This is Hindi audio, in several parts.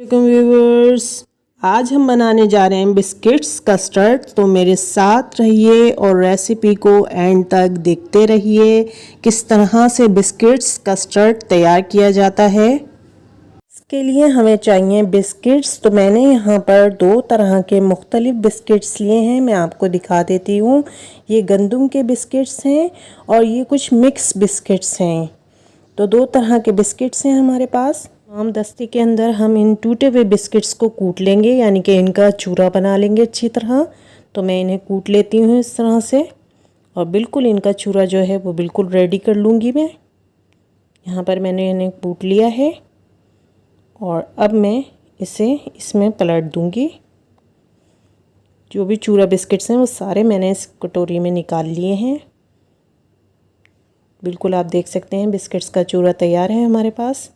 वेलकम व्यूवर्स, आज हम बनाने जा रहे हैं बिस्किट्स कस्टर्ड। तो मेरे साथ रहिए और रेसिपी को एंड तक देखते रहिए किस तरह से बिस्किट्स कस्टर्ड तैयार किया जाता है। इसके लिए हमें चाहिए बिस्किट्स। तो मैंने यहाँ पर दो तरह के मुख्तलिफ बिस्किट्स लिए हैं, मैं आपको दिखा देती हूँ। ये गंदम के बिस्किट्स हैं और ये कुछ मिक्स बिस्किट्स हैं। तो दो तरह के बिस्किट्स हैं हमारे पास। आम दस्ते के अंदर हम इन टूटे हुए बिस्किट्स को कूट लेंगे, यानी कि इनका चूरा बना लेंगे अच्छी तरह। तो मैं इन्हें कूट लेती हूँ इस तरह से और बिल्कुल इनका चूरा जो है वो बिल्कुल रेडी कर लूँगी मैं। यहाँ पर मैंने इन्हें कूट लिया है और अब मैं इसे इसमें पलट दूँगी। जो भी चूरा बिस्किट्स हैं वो सारे मैंने इस कटोरी में निकाल लिए हैं। बिल्कुल आप देख सकते हैं बिस्किट्स का चूरा तैयार है हमारे पास।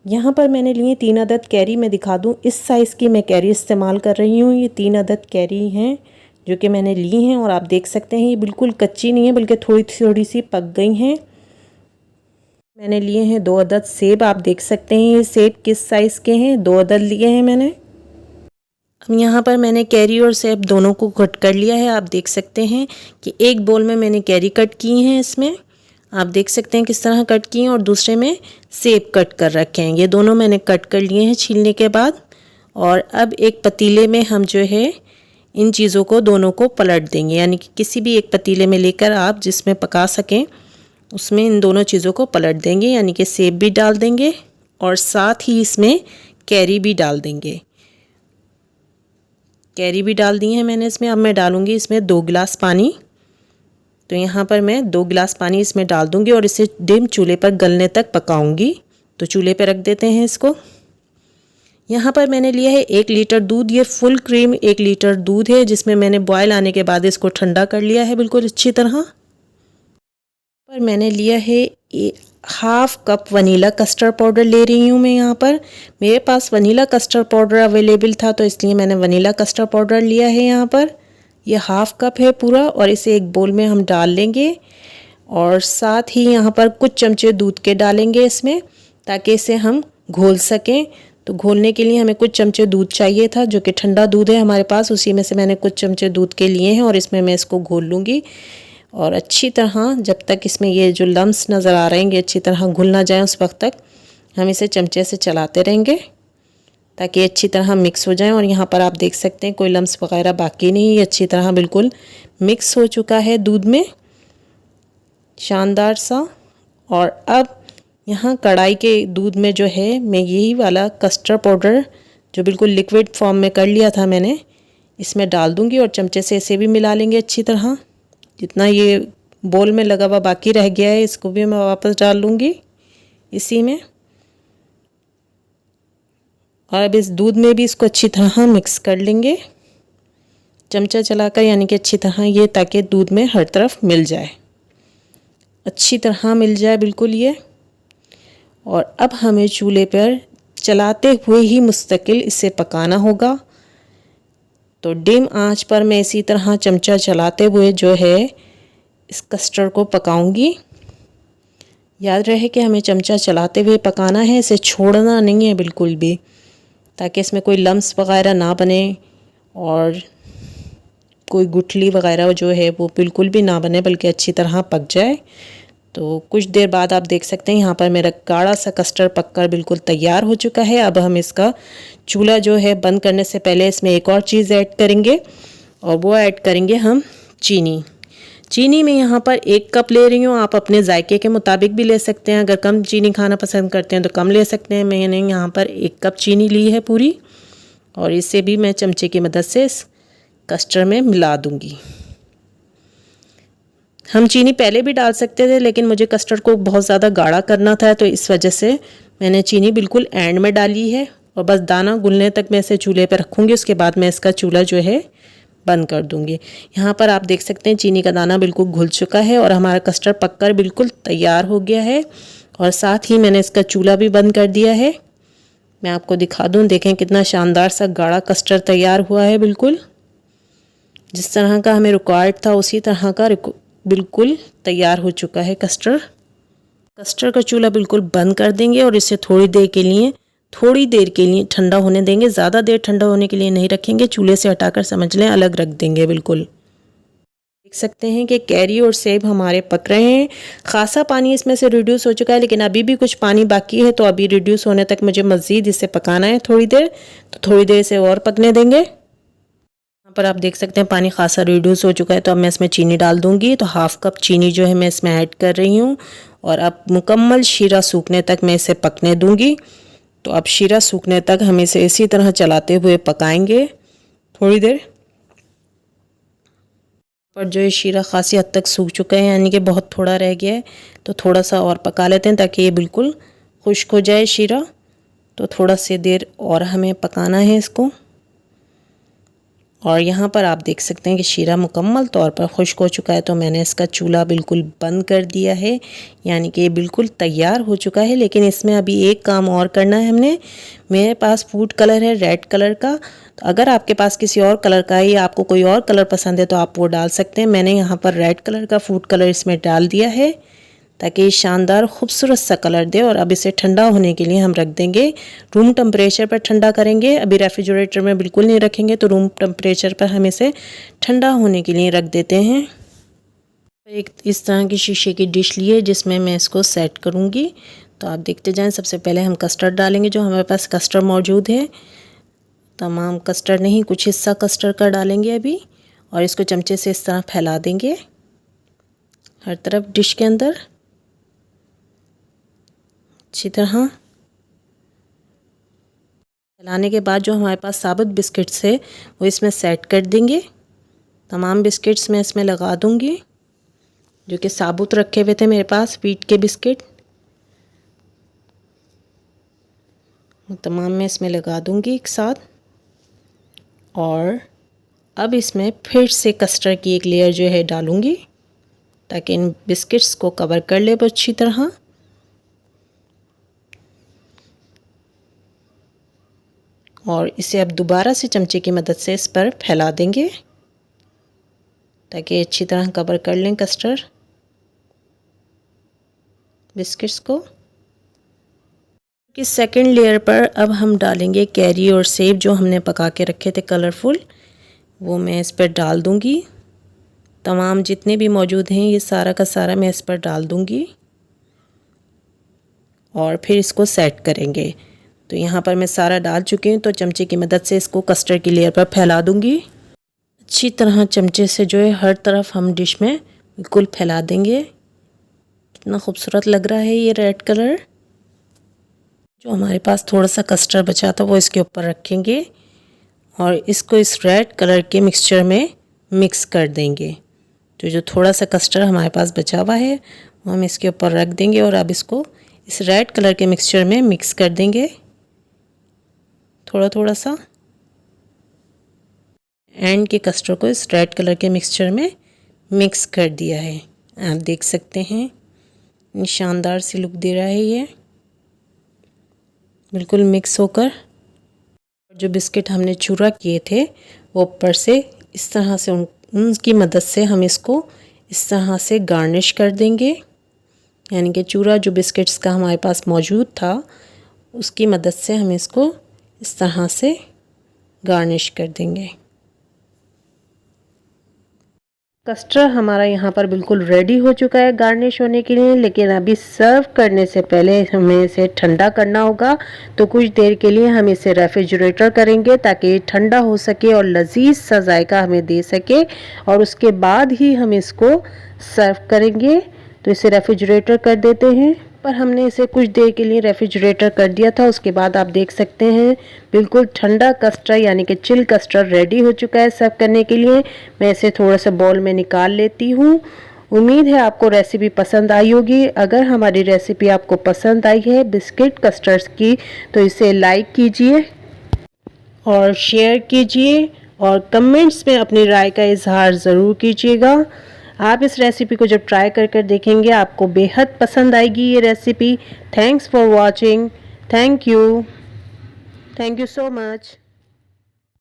यहाँ पर मैंने लिए 3 अदद कैरी। मैं दिखा दूँ, इस साइज़ की मैं कैरी इस्तेमाल कर रही हूँ। ये 3 अदद कैरी हैं जो कि मैंने ली हैं और आप देख सकते हैं ये बिल्कुल कच्ची नहीं है बल्कि थोड़ी थोड़ी सी पक गई हैं। मैंने लिए हैं 2 अदद सेब। आप देख सकते हैं ये सेब किस साइज़ के हैं, 2 अदद लिए हैं मैंने। अब यहाँ पर मैंने कैरी और सेब दोनों को कट कर लिया है। आप देख सकते हैं कि एक बोल में मैंने कैरी कट की हैं, इसमें आप देख सकते हैं किस तरह कट किए हैं, और दूसरे में सेब कट कर रखे हैं। ये दोनों मैंने कट कर लिए हैं छीलने के बाद। और अब एक पतीले में हम जो है इन चीज़ों को दोनों को पलट देंगे, यानी कि किसी भी एक पतीले में लेकर आप जिसमें पका सकें उसमें इन दोनों चीज़ों को पलट देंगे। यानी कि सेब भी डाल देंगे और साथ ही इसमें कैरी भी डाल देंगे। कैरी भी डाल दी है मैंने इसमें। अब मैं डालूँगी इसमें 2 गिलास पानी। तो यहाँ पर मैं 2 गिलास पानी इसमें डाल दूँगी और इसे डिम चूल्हे पर गलने तक पकाऊँगी। तो चूल्हे पर रख देते हैं इसको। यहाँ पर मैंने लिया है 1 लीटर दूध। ये फुल क्रीम 1 लीटर दूध है जिसमें मैंने बॉयल आने के बाद इसको ठंडा कर लिया है बिल्कुल अच्छी तरह। पर मैंने लिया है 1/2 कप वनीला कस्टर्ड पाउडर ले रही हूँ मैं। यहाँ पर मेरे पास वनीला कस्टर्ड पाउडर अवेलेबल था तो इसलिए मैंने वनीला कस्टर्ड पाउडर लिया है। यहाँ पर ये 1/2 कप है पूरा और इसे एक बोल में हम डाल लेंगे। और साथ ही यहाँ पर कुछ चमचे दूध के डालेंगे इसमें ताकि इसे हम घोल सकें। तो घोलने के लिए हमें कुछ चमचे दूध चाहिए था जो कि ठंडा दूध है हमारे पास, उसी में से मैंने कुछ चमचे दूध के लिए हैं और इसमें मैं इसको घोल लूँगी। और अच्छी तरह जब तक इसमें ये जो लम्स नज़र आ रहे हैं अच्छी तरह घुल ना जाए उस वक्त तक हम इसे चमचे से चलाते रहेंगे ताकि अच्छी तरह मिक्स हो जाए। और यहाँ पर आप देख सकते हैं कोई लम्स वगैरह बाकी नहीं, अच्छी तरह बिल्कुल मिक्स हो चुका है दूध में, शानदार सा। और अब यहाँ कढ़ाई के दूध में जो है मैं यही वाला कस्टर्ड पाउडर जो बिल्कुल लिक्विड फॉर्म में कर लिया था मैंने इसमें डाल दूँगी और चमचे से इसे भी मिला लेंगे अच्छी तरह। जितना ये बोल में लगा हुआ बाकी रह गया है इसको भी मैं वापस डाल लूँगी इसी में। और अब इस दूध में भी इसको अच्छी तरह मिक्स कर लेंगे चमचा चलाकर, यानी कि अच्छी तरह ये ताकि दूध में हर तरफ मिल जाए, अच्छी तरह मिल जाए बिल्कुल ये। और अब हमें चूल्हे पर चलाते हुए ही मुस्तकिल इसे पकाना होगा। तो डिम आंच पर मैं इसी तरह चमचा चलाते हुए जो है इस कस्टर्ड को पकाऊंगी। याद रहे कि हमें चमचा चलाते हुए पकाना है, इसे छोड़ना नहीं है बिल्कुल भी, ताकि इसमें कोई लम्स वगैरह ना बने और कोई गुठली वगैरह जो है वो बिल्कुल भी ना बने बल्कि अच्छी तरह पक जाए। तो कुछ देर बाद आप देख सकते हैं यहाँ पर मेरा गाढ़ा सा कस्टर्ड पककर बिल्कुल तैयार हो चुका है। अब हम इसका चूल्हा जो है बंद करने से पहले इसमें एक और चीज़ ऐड करेंगे और वो ऐड करेंगे हम चीनी। चीनी मैं यहाँ पर 1 कप ले रही हूँ, आप अपने जायके के मुताबिक भी ले सकते हैं। अगर कम चीनी खाना पसंद करते हैं तो कम ले सकते हैं। मैंने यहाँ पर 1 कप चीनी ली है पूरी और इसे भी मैं चमचे की मदद से इस कस्टर्ड में मिला दूँगी। हम चीनी पहले भी डाल सकते थे लेकिन मुझे कस्टर्ड को बहुत ज़्यादा गाढ़ा करना था तो इस वजह से मैंने चीनी बिल्कुल एंड में डाली है। और बस दाना घुलने तक मैं इसे चूल्हे पर रखूँगी, उसके बाद मैं इसका चूल्हा जो है बंद कर दूँगी। यहाँ पर आप देख सकते हैं चीनी का दाना बिल्कुल घुल चुका है और हमारा कस्टर्ड पककर बिल्कुल तैयार हो गया है। और साथ ही मैंने इसका चूल्हा भी बंद कर दिया है। मैं आपको दिखा दूँ, देखें कितना शानदार सा गाढ़ा कस्टर्ड तैयार हुआ है। बिल्कुल जिस तरह का हमें रिक्वायर्ड था उसी तरह का बिल्कुल तैयार हो चुका है कस्टर्ड। कस्टर्ड का चूल्हा बिल्कुल बंद कर देंगे और इसे थोड़ी देर के लिए थोड़ी देर के लिए ठंडा होने देंगे, ज़्यादा देर ठंडा होने के लिए नहीं रखेंगे, चूल्हे से हटाकर समझ लें अलग रख देंगे बिल्कुल। देख सकते हैं कि कैरी और सेब हमारे पक रहे हैं। खासा पानी इसमें से रिड्यूस हो चुका है, लेकिन अभी भी कुछ पानी बाकी है, तो अभी रिड्यूस होने तक मुझे मज़ीद इसे पकाना है थोड़ी देर, तो थोड़ी देर इसे और पकने देंगे। यहाँ पर आप देख सकते हैं पानी खासा रिड्यूस हो चुका है, तो अब मैं इसमें चीनी डाल दूँगी। तो हाफ़ कप चीनी जो है मैं इसमें ऐड कर रही हूँ, और अब मुकम्मल शीरा सूखने तक मैं इसे पकने दूँगी। तो अब शीरा सूखने तक हम इसे इसी तरह चलाते हुए पकाएंगे थोड़ी देर। पर जो ये शीरा खासी हद तक सूख चुका है, यानी कि बहुत थोड़ा रह गया है, तो थोड़ा सा और पका लेते हैं ताकि ये बिल्कुल खुश्क हो जाए शीरा। तो थोड़ा सी देर और हमें पकाना है इसको। और यहाँ पर आप देख सकते हैं कि शीरा मुकम्मल तौर पर खुश्क हो चुका है, तो मैंने इसका चूल्हा बिल्कुल बंद कर दिया है, यानी कि ये बिल्कुल तैयार हो चुका है। लेकिन इसमें अभी एक काम और करना है हमने। मेरे पास फूड कलर है रेड कलर का, तो अगर आपके पास किसी और कलर का है या आपको कोई और कलर पसंद है तो आप वो डाल सकते हैं। मैंने यहाँ पर रेड कलर का फूड कलर इसमें डाल दिया है ताकि ये शानदार खूबसूरत सा कलर दे। और अब इसे ठंडा होने के लिए हम रख देंगे, रूम टेम्परेचर पर ठंडा करेंगे। अभी रेफ्रिजरेटर में बिल्कुल नहीं रखेंगे, तो रूम टेम्परेचर पर हम इसे ठंडा होने के लिए रख देते हैं। एक इस तरह की शीशे की डिश ली है जिसमें मैं इसको सेट करूँगी। तो आप देखते जाएं। सबसे पहले हम कस्टर्ड डालेंगे, जो हमारे पास कस्टर्ड मौजूद है। तमाम कस्टर्ड नहीं, कुछ हिस्सा कस्टर्ड का डालेंगे अभी, और इसको चमचे से इस तरह फैला देंगे हर तरफ डिश के अंदर अच्छी तरह। फैलाने के बाद जो हमारे पास साबुत बिस्किट्स है वो इसमें सेट कर देंगे। तमाम बिस्किट्स मैं इसमें लगा दूंगी, जो कि साबुत रखे हुए थे मेरे पास व्हीट के बिस्किट। तमाम मैं इसमें लगा दूंगी एक साथ। और अब इसमें फिर से कस्टर्ड की एक लेयर जो है डालूंगी, ताकि इन बिस्किट्स को कवर कर ले वो अच्छी तरह। और इसे अब दोबारा से चमचे की मदद से इस पर फैला देंगे ताकि अच्छी तरह कवर कर लें कस्टर्ड बिस्किट्स को। कि सेकंड लेयर पर अब हम डालेंगे कैरी और सेब जो हमने पका के रखे थे कलरफुल, वो मैं इस पर डाल दूंगी। तमाम जितने भी मौजूद हैं ये सारा का सारा मैं इस पर डाल दूंगी, और फिर इसको सेट करेंगे। तो यहाँ पर मैं सारा डाल चुकी हूँ, तो चमचे की मदद से इसको कस्टर्ड की लेयर पर फैला दूंगी। अच्छी तरह चमचे से जो है हर तरफ हम डिश में बिल्कुल फैला देंगे। कितना खूबसूरत लग रहा है ये रेड कलर। जो हमारे पास थोड़ा सा कस्टर्ड बचा था वो इसके ऊपर रखेंगे, और इसको इस रेड कलर के मिक्सचर में मिक्स कर देंगे। तो जो थोड़ा सा कस्टर्ड हमारे पास बचा हुआ है वो हम इसके ऊपर रख देंगे, और अब इसको इस रेड कलर के मिक्सचर में मिक्स कर देंगे थोड़ा थोड़ा सा। एंड के कस्टर्ड को इस रेड कलर के मिक्सचर में मिक्स कर दिया है। आप देख सकते हैं शानदार सी लुक दे रहा है ये बिल्कुल मिक्स होकर। जो बिस्किट हमने चूरा किए थे वो ऊपर से इस तरह से उनकी मदद से हम इसको इस तरह से गार्निश कर देंगे, यानी कि चूरा जो बिस्किट्स का हमारे पास मौजूद था उसकी मदद से हम इसको इस तरह से गार्निश कर देंगे। कस्टर्ड हमारा यहाँ पर बिल्कुल रेडी हो चुका है गार्निश होने के लिए, लेकिन अभी सर्व करने से पहले हमें इसे ठंडा करना होगा। तो कुछ देर के लिए हम इसे रेफ्रिजरेटर करेंगे ताकि ये ठंडा हो सके और लजीज सा जायका हमें दे सके, और उसके बाद ही हम इसको सर्व करेंगे। तो इसे रेफ्रिजरेटर कर देते हैं, पर हमने इसे कुछ देर के लिए रेफ्रिजरेटर कर दिया था। उसके बाद आप देख सकते हैं बिल्कुल ठंडा कस्टर्ड यानी कि चिल कस्टर्ड रेडी हो चुका है सर्व करने के लिए। मैं इसे थोड़ा सा बाउल में निकाल लेती हूँ। उम्मीद है आपको रेसिपी पसंद आई होगी। अगर हमारी रेसिपी आपको पसंद आई है बिस्किट कस्टर्ड्स की, तो इसे लाइक कीजिए और शेयर कीजिए, और कमेंट्स में अपनी राय का इजहार ज़रूर कीजिएगा। आप इस रेसिपी को जब ट्राई कर देखेंगे आपको बेहद पसंद आएगी ये recipe. Thanks for watching. Thank you so much.